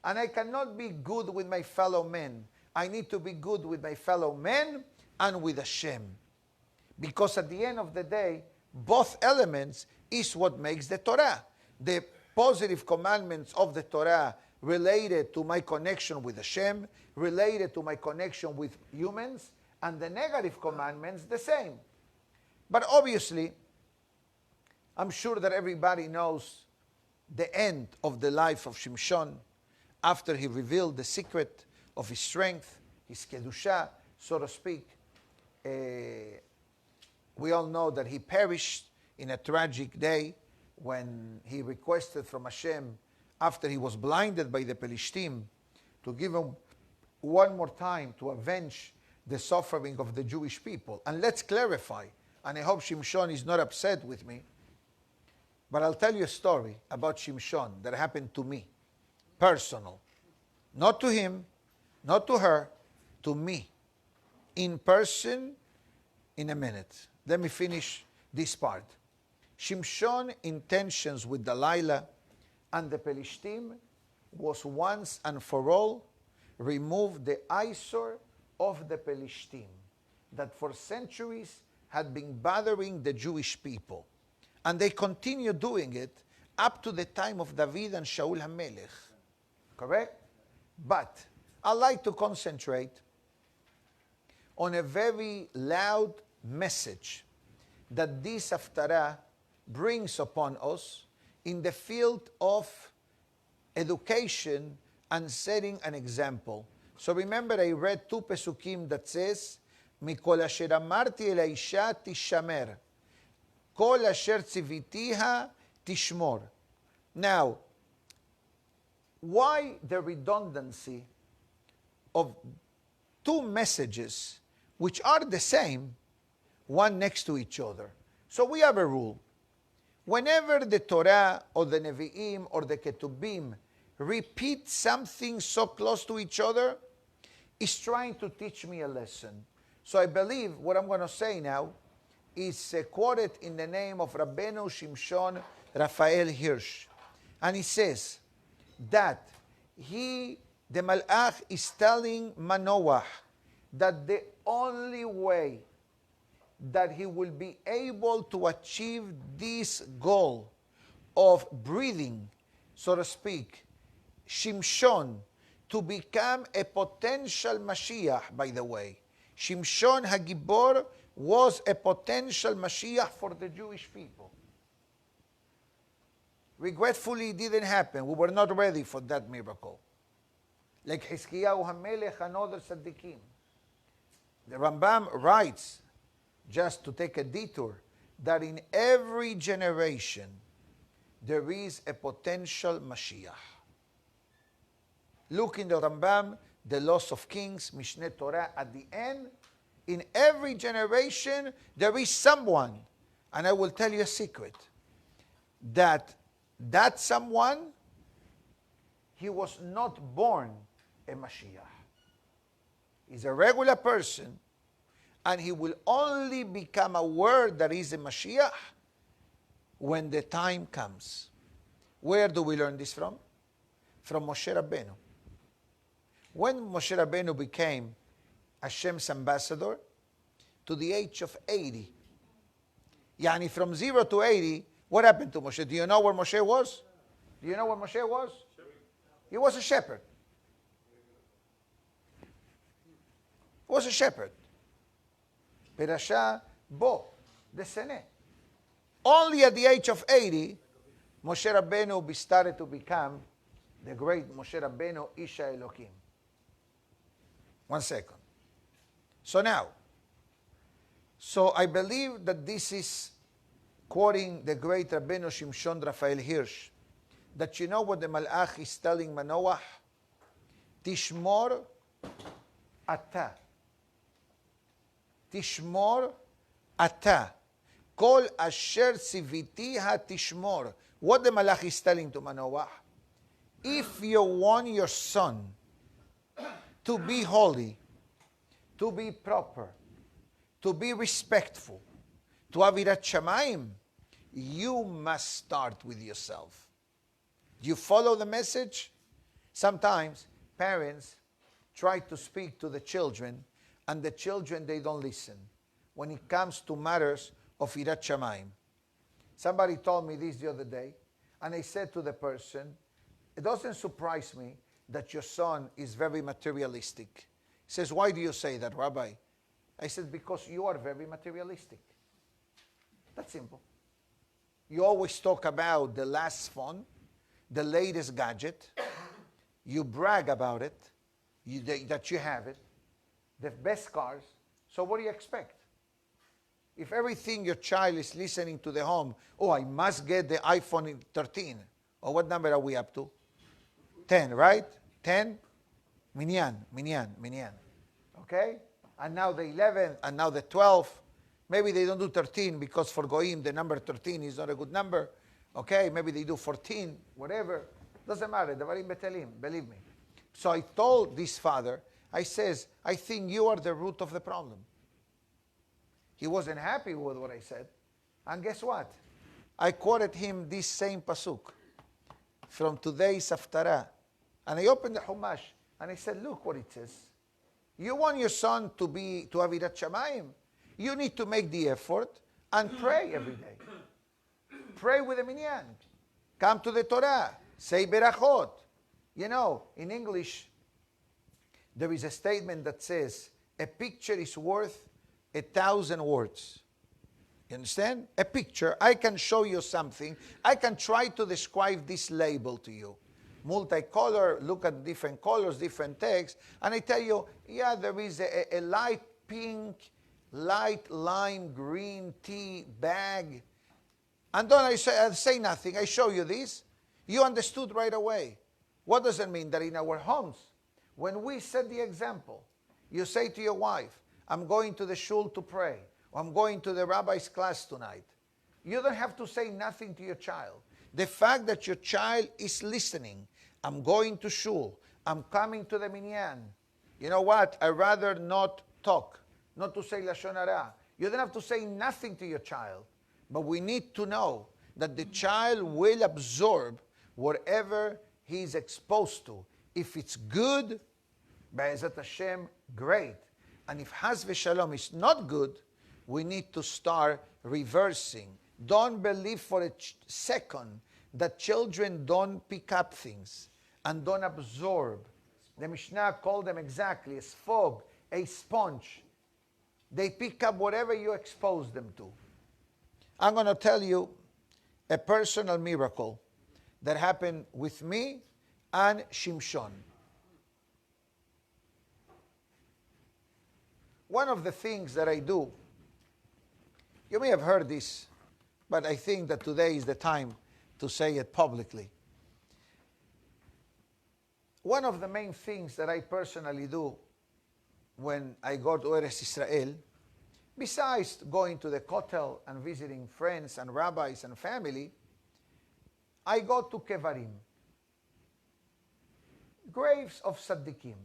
And I cannot be good with my fellow men. I need to be good with my fellow men and with Hashem. Because at the end of the day, both elements is what makes the Torah. The positive commandments of the Torah related to my connection with Hashem, related to my connection with humans, and the negative commandments the same. But obviously, I'm sure that everybody knows the end of the life of Shimshon after he revealed the secret of his strength, his kedusha, so to speak. We all know that he perished in a tragic day when he requested from Hashem, after he was blinded by the Pelishtim, to give him one more time to avenge the suffering of the Jewish people. And let's clarify, and I hope Shimshon is not upset with me, but I'll tell you a story about Shimshon that happened to me, personal. Not to him, not to her, to me, in person, in a minute. Let me finish this part. Shimshon's intentions with Delilah and the Pelishtim was once and for all remove the eyesore of the Pelishtim that for centuries had been bothering the Jewish people. And they continue doing it up to the time of David and Shaul HaMelech. Correct? But I like to concentrate on a very loud message that this Haftarah brings upon us in the field of education and setting an example. So remember, I read two pesukim that says, Mikol asher amarti el haisha tishamer, kol asher tzivitiha tishmor. Now, why the redundancy of two messages which are the same, one next to each other? So we have a rule. Whenever the Torah or the Nevi'im or the Ketubim repeat something so close to each other, it's trying to teach me a lesson. So I believe what I'm going to say now is quoted in the name of Rabbeinu Shimshon Raphael Hirsch. And he says that the Malach is telling Manoach that the only way that he will be able to achieve this goal of breathing, so to speak, Shimshon, to become a potential Mashiach, by the way. Shimshon HaGibor was a potential Mashiach for the Jewish people. Regretfully, it didn't happen. We were not ready for that miracle. Like Hizkiyahu HaMelech and other Tzaddikim. The Rambam writes, just to take a detour, that in every generation there is a potential Mashiach. Look in the Rambam, the Laws of Kings, Mishneh Torah, at the end, in every generation there is someone, and I will tell you a secret, that someone, he was not born a Mashiach. He's a regular person, and he will only become aware that he's a Mashiach when the time comes. Where do we learn this from? From Moshe Rabbeinu. When Moshe Rabbeinu became Hashem's ambassador, to the age of 80, yani from 0 to 80, what happened to Moshe? Do you know where Moshe was? Do you know where Moshe was? He was a shepherd. He was a shepherd. Perasha Bo, the Sene. Only at the age of 80, Moshe Rabbeinu started to become the great Moshe Rabbeinu, Isha Elohim. 1 second. So now, I believe that this is quoting the great Rabbeinu Shimshon Raphael Hirsch, that you know what the Malach is telling Manoach? Tishmor ata. Tishmor ata. Kol asher tzivitiha tishmor. What the Malach is telling to Manoach? If you want your son to be holy, to be proper, to be respectful, to avirat shamayim, you must start with yourself. Do you follow the message? Sometimes parents try to speak to the children, and the children, they don't listen when it comes to matters of irat shamayim. Somebody told me this the other day, and I said to the person, it doesn't surprise me that your son is very materialistic. He says, why do you say that, Rabbi? I said, because you are very materialistic. That's simple. You always talk about the last phone, the latest gadget. You brag about it, that you have it, the best cars. So what do you expect? If everything your child is listening to the home, oh, I must get the iPhone 13. Or what number are we up to? 10, right? 10? Minyan. Okay? And now the 11, and now the 12. Maybe they don't do 13 because for Goyim the number 13 is not a good number. Okay? Maybe they do 14, whatever. Doesn't matter. Devarim betelim, believe me. So I told this father, I says, I think you are the root of the problem. He wasn't happy with what I said. And guess what? I quoted him this same pasuk from today's Aventura. And I opened the Humash and I said, look what it says. You want your son to have irat shamayim. You need to make the effort and pray every day. Pray with the minyan. Come to the Torah. Say berachot. You know, in English, there is a statement that says, a picture is worth 1,000 words. You understand? A picture, I can show you something. I can try to describe this label to you. Multicolor, look at different colors, different text, and I tell you, yeah, there is a light pink, light lime green tea bag. And then I say nothing. I show you this. You understood right away. What does it mean? That in our homes, when we set the example, you say to your wife, I'm going to the shul to pray, or I'm going to the rabbi's class tonight. You don't have to say nothing to your child. The fact that your child is listening, I'm going to shul, I'm coming to the minyan. You know what? I'd rather not talk, not to say lashon hara. You don't have to say nothing to your child. But we need to know that the child will absorb whatever he is exposed to. If it's good, Be'ezat Hashem, great. And if Haz v'Shalom is not good, we need to start reversing. Don't believe for a second that children don't pick up things and don't absorb. The Mishnah called them exactly as fog, a sponge. They pick up whatever you expose them to. I'm going to tell you a personal miracle that happened with me and Shimshon. One of the things that I do, you may have heard this, but I think that today is the time to say it publicly. One of the main things that I personally do when I go to Eretz Israel, besides going to the Kotel and visiting friends and rabbis and family, I go to Kevarim, graves of Tzaddikim.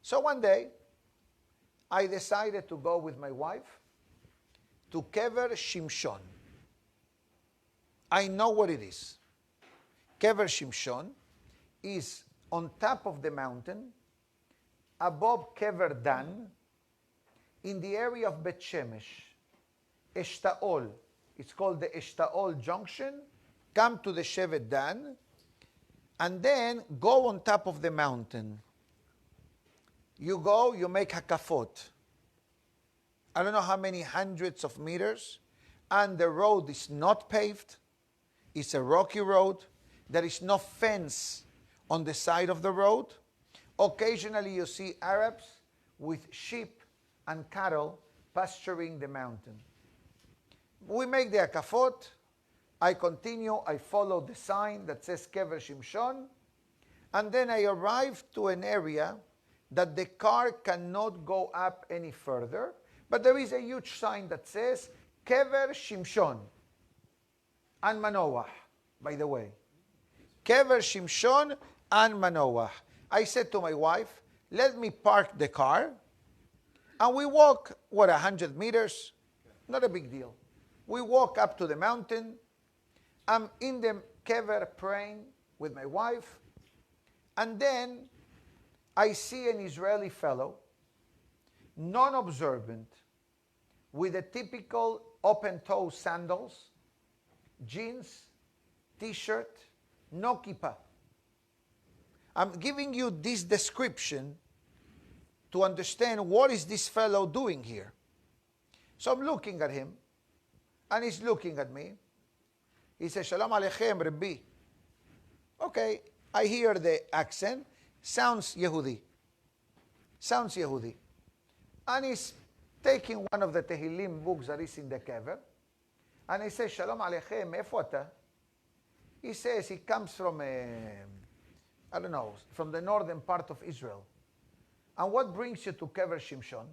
So one day, I decided to go with my wife to Kever Shimshon. I know what it is. Kever Shimshon is on top of the mountain, above Kever Dan, in the area of Bet Shemesh, Eshtaol. It's called the Eshtaol Junction. Come to the Shevet Dan, and then go on top of the mountain. You go, you make hakafot. I don't know how many hundreds of meters, and the road is not paved. It's a rocky road. There is no fence on the side of the road. Occasionally you see Arabs with sheep and cattle pasturing the mountain. We make the akafot. I continue. I follow the sign that says Kever Shimshon. And then I arrive to an area that the car cannot go up any further. But there is a huge sign that says Kever Shimshon and Manoah, by the way. Kever Shimshon and Manoah. I said to my wife, let me park the car. And we walk, 100 meters? Not a big deal. We walk up to the mountain. I'm in the kever praying with my wife. And then I see an Israeli fellow, non-observant, with a typical open-toe sandals, jeans, t-shirt, no kippah. I'm giving you this description to understand what is this fellow doing here. So I'm looking at him, and he's looking at me. He says, Shalom Aleichem, Rabbi. Okay, I hear the accent. Sounds Yehudi. Sounds Yehudi. And he's taking one of the Tehillim books that is in the kever. And he says, Shalom Aleichem, מאיפה אתה? He says he comes from, I don't know, from the northern part of Israel. And what brings you to Kever Shimshon?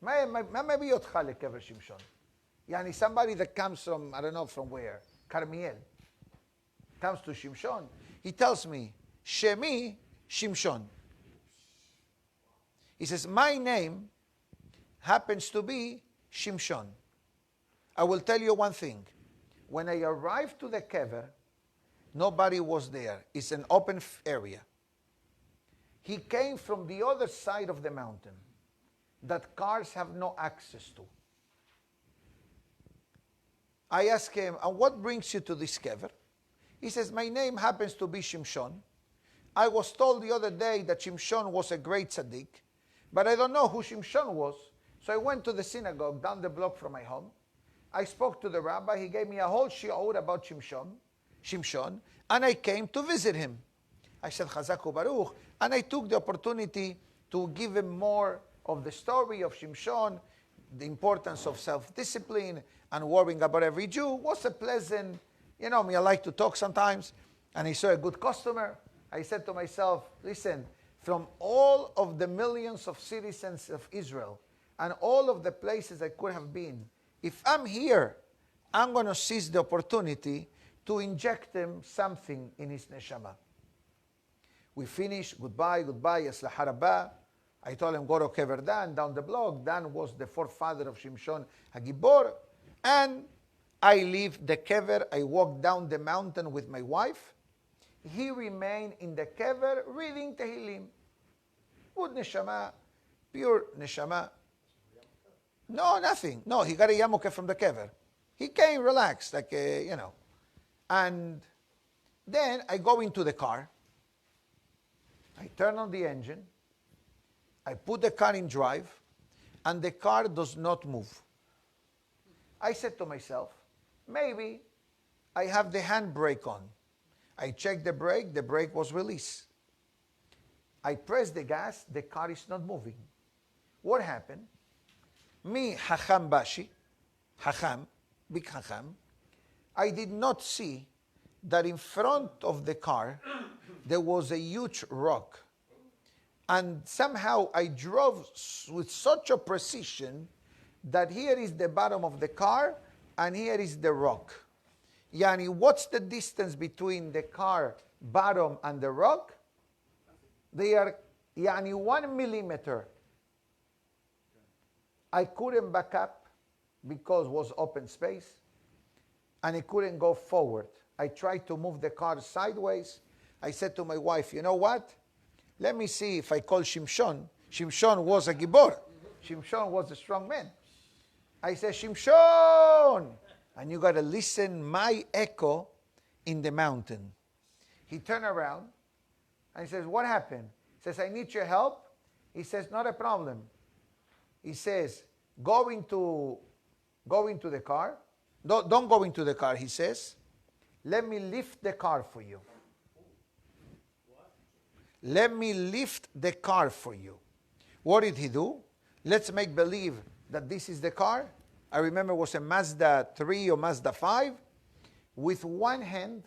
מה מביא אותך לקבר שמשון? Yani somebody that comes from, I don't know from where, Carmiel, comes to Shimshon. He tells me, Shemi Shimshon. He says, my name happens to be Shimshon. I will tell you one thing. When I arrived to the kever, nobody was there. It's an open area. He came from the other side of the mountain that cars have no access to. I asked him, and what brings you to this kever? He says, my name happens to be Shimshon. I was told the other day that Shimshon was a great tzaddik, but I don't know who Shimshon was. So I went to the synagogue down the block from my home. I spoke to the rabbi. He gave me a whole shiur about Shimshon, and I came to visit him. I said, Chazaku Baruch, and I took the opportunity to give him more of the story of Shimshon, the importance of self-discipline and worrying about every Jew. Was a pleasant, you know me, I like to talk sometimes, and he saw a good customer. I said to myself, listen, from all of the millions of citizens of Israel and all of the places I could have been, if I'm here, I'm going to seize the opportunity to inject him something in his neshama. We finished, goodbye, Yaslaha Rabbah. I told him, go to Kever Dan, down the block. Dan was the forefather of Shimshon Hagibor. And I leave the Kever. I walk down the mountain with my wife. He remained in the Kever reading Tehillim. Good neshama, pure neshama. No, nothing. No, he got a yamuke from the Kever. He came relaxed, like, you know. And then I go into the car. I turn on the engine. I put the car in drive, and the car does not move. I said to myself, maybe I have the handbrake on. I checked the brake was released. I press the gas, the car is not moving. What happened? Me, Hacham Bashi, Hacham, big Hacham, I did not see that in front of the car there was a huge rock. And somehow I drove with such a precision that here is the bottom of the car and here is the rock. Yani, what's the distance between the car bottom and the rock? They are, yani, 1 millimeter. I couldn't back up because it was open space, and I couldn't go forward. I tried to move the car sideways. I said to my wife, you know what? Let me see if I call Shimshon. Shimshon was a gibor. Shimshon was a strong man. I said, Shimshon! And you got to listen my echo in the mountain. He turned around and he says, what happened? He says, I need your help. He says, not a problem. He says, go into the car. Don't go into the car, he says. Let me lift the car for you. Let me lift the car for you. What did he do? Let's make believe that this is the car. I remember it was a Mazda 3 or Mazda 5. With one hand,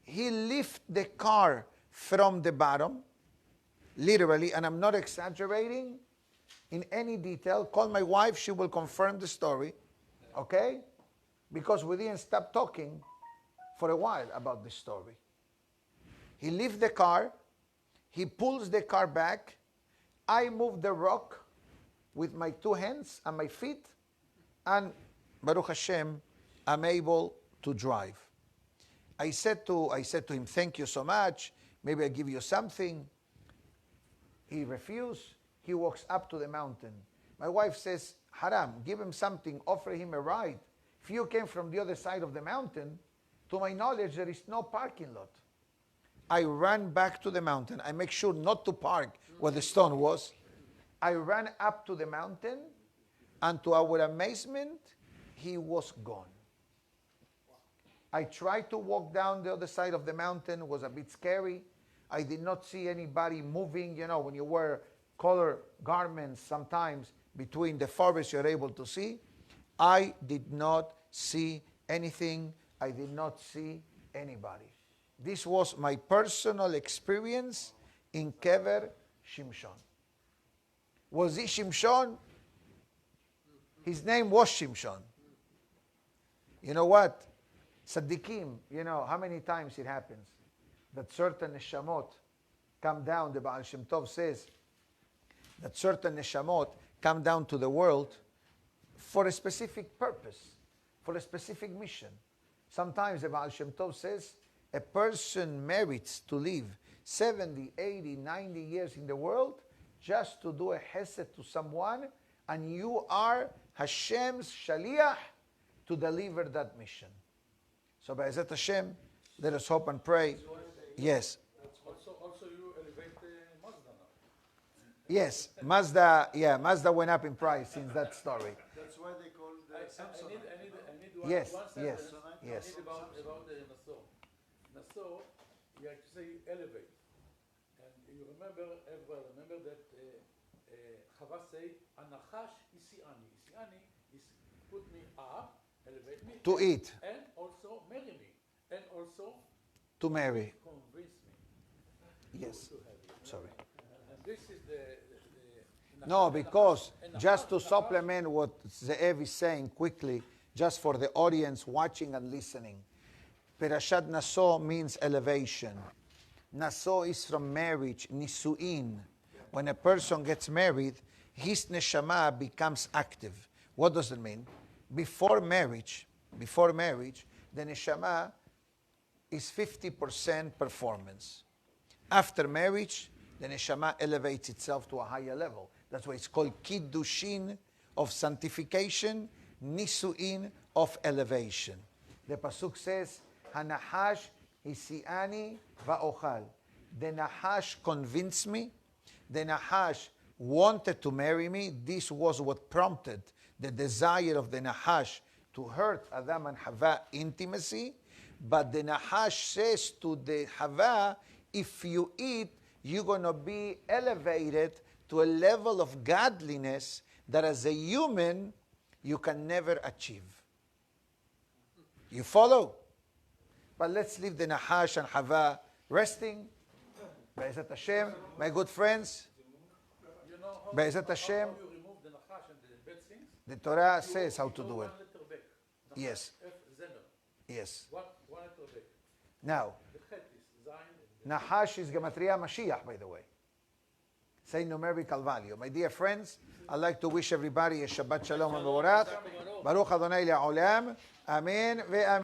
he lifted the car from the bottom, literally, and I'm not exaggerating in any detail. Call my wife, she will confirm the story, okay? Because we didn't stop talking for a while about this story. He lifts the car, he pulls the car back, I move the rock with my two hands and my feet, and Baruch Hashem, I'm able to drive. I said to him, thank you so much, maybe I give you something. He refused. He walks up to the mountain. My wife says, haram, give him something, offer him a ride. If you came from the other side of the mountain, to my knowledge, there is no parking lot. I ran back to the mountain. I make sure not to park where the stone was. I ran up to the mountain, and to our amazement, he was gone. I tried to walk down the other side of the mountain. It was a bit scary. I did not see anybody moving. You know, when you wear color garments, sometimes between the forest you're able to see. I did not see anything. I did not see anybody. This was my personal experience in Kever Shimshon. Was he Shimshon? His name was Shimshon. You know what? Tzaddikim, you know how many times it happens that certain neshamot come down. The Baal Shem Tov says that certain neshamot come down to the world for a specific purpose, for a specific mission. Sometimes the Baal Shem Tov says a person merits to live 70, 80, 90 years in the world just to do a chesed to someone, and you are Hashem's shaliach to deliver that mission. So Be'ezat Hashem, let us hope and pray. Yes. Also you elevate Mazda now. Yes, Mazda went up in price since that story. That's why they call the Samsung. I need one, Yes, one yes, sentence. yes. I need about the Nassau. Nassau, you have to say elevate. And you remember that Chava say, Anachash isiani. Isiani is put me up, elevate me. To eat. And also marry me. And also To marry. convince me. Yes. To have you. Sorry. And this is the No, because just to supplement what Ze'ev is saying quickly, just for the audience watching and listening, Perashat Naso means elevation. Naso is from marriage, nisuin. When a person gets married, his neshama becomes active. What does it mean? Before marriage, the neshama is 50% performance. After marriage, the neshama elevates itself to a higher level. That's why it's called kiddushin of sanctification, nisuin of elevation. The pasuk says, "Hanahash hisiani va'ochal." The Nahash convinced me. The Nahash wanted to marry me. This was what prompted the desire of the Nahash to hurt Adam and Hava intimacy. But the Nahash says to the Hava, if you eat, you're going to be elevated to a level of godliness that as a human, you can never achieve. You follow? But let's leave the Nahash and Hava resting. Be'ezat Hashem, my good friends. You know how, Be'ezat Hashem, you remove the nachash and the bad things? the Torah says how to do it. 1 letter back. Nachash, Yes. F, Zemer. Yes. One letter back. Now, The chet is Zayin. Nahash is Gematria Mashiach, by the way. Same numerical value. My dear friends, I'd like to wish everybody a Shabbat Shalom and Mevorach. Baruch Adonai Le'olam. Amen ve'amen.